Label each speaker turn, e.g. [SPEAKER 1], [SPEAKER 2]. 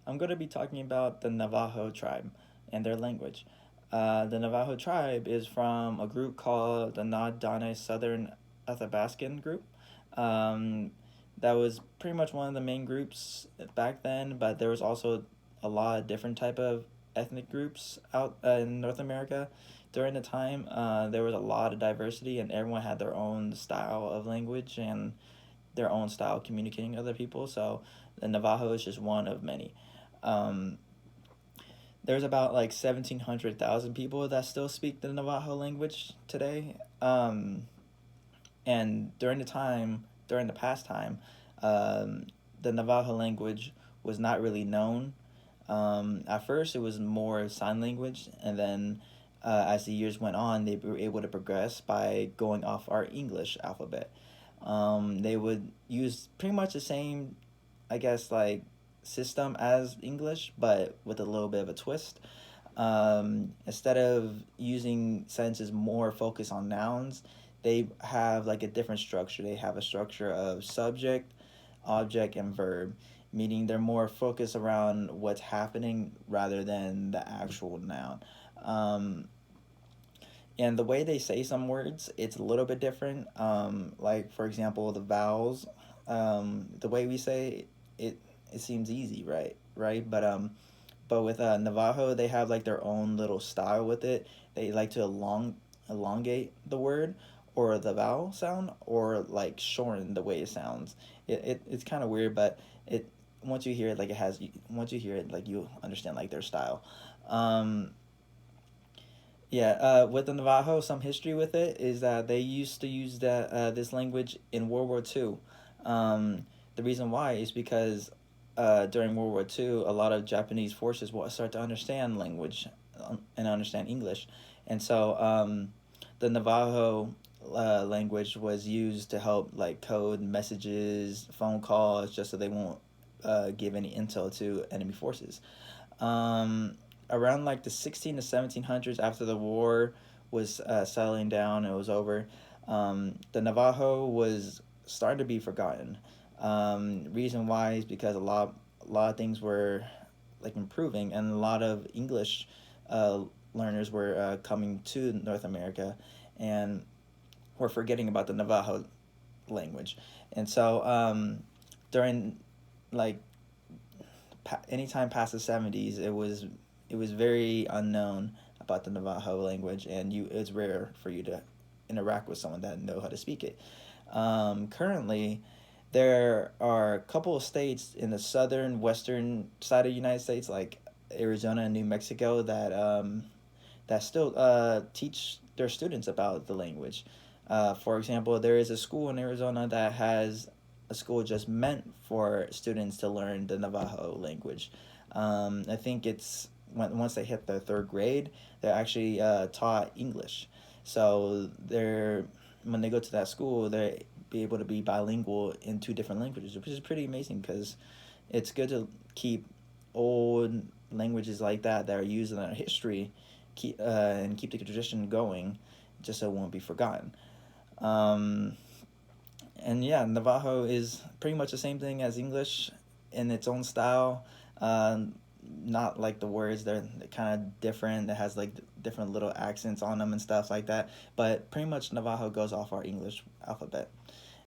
[SPEAKER 1] I'm going to be talking about the Navajo tribe and their language. The Navajo tribe is from a group called the Na Southern Athabascan group. Um, that was pretty much one of the main groups back then, but there was also a lot of different type of ethnic groups out in North America during the time. There was a lot of diversity, and everyone had their own style of language and their own style of communicating with other people. So the Navajo is just one of many. Um, there's about like 1,700,000 people that still speak the Navajo language today. And during the past time, um, the Navajo language was not really known. At first, it was more sign language, and then as the years went on, they were able to progress by going off our English alphabet. They would use pretty much the same, I guess, like system as English, but with a little bit of a twist. Instead of using sentences more focused on nouns, they have like a different structure. They have a structure of subject, object, and verb, meaning they're more focused around what's happening rather than the actual noun. Um, and the way they say some words, it's a little bit different. Like for example, the vowels, the way we say it, it seems easy, right? Right, but with Navajo, they have like their own little style with it. They like to elongate the word or the vowel sound, or like shorten the way it sounds. It's kind of weird, but it once you hear it, like it has. Once you hear it, like you understand like their style. Um, yeah, with the Navajo, some history with it is that they used to use that this language in World War II. The reason why is because during World War II, a lot of Japanese forces will start to understand language and understand English, and so the Navajo language was used to help like code messages, phone calls, just so they won't give any intel to enemy forces. Um, Around like the 16 to 1700s, after the war was settling down, it was over. The Navajo was starting to be forgotten. Reason why is because a lot of things were like improving, and a lot of English uh, learners were coming to North America, and were forgetting about the Navajo language. And so during like anytime past the 70s, it was very unknown about the Navajo language, and it's rare for you to interact with someone that know how to speak it. Currently, there are a couple of states in the southern western side of the United States, like Arizona and New Mexico, that still teach their students about the language. For example, there is a school in Arizona that has a school just meant for students to learn the Navajo language. I think it's once they hit the third grade, they're actually taught English. So they're when they go to that school, they be able to be bilingual in two different languages, which is pretty amazing because it's good to keep old languages like that are used in our history, and keep the tradition going, just so it won't be forgotten. Um, and yeah, Navajo is pretty much the same thing as English in its own style. Not like the words, they're kind of different. It has like different little accents on them and stuff like that. But pretty much Navajo goes off our English alphabet.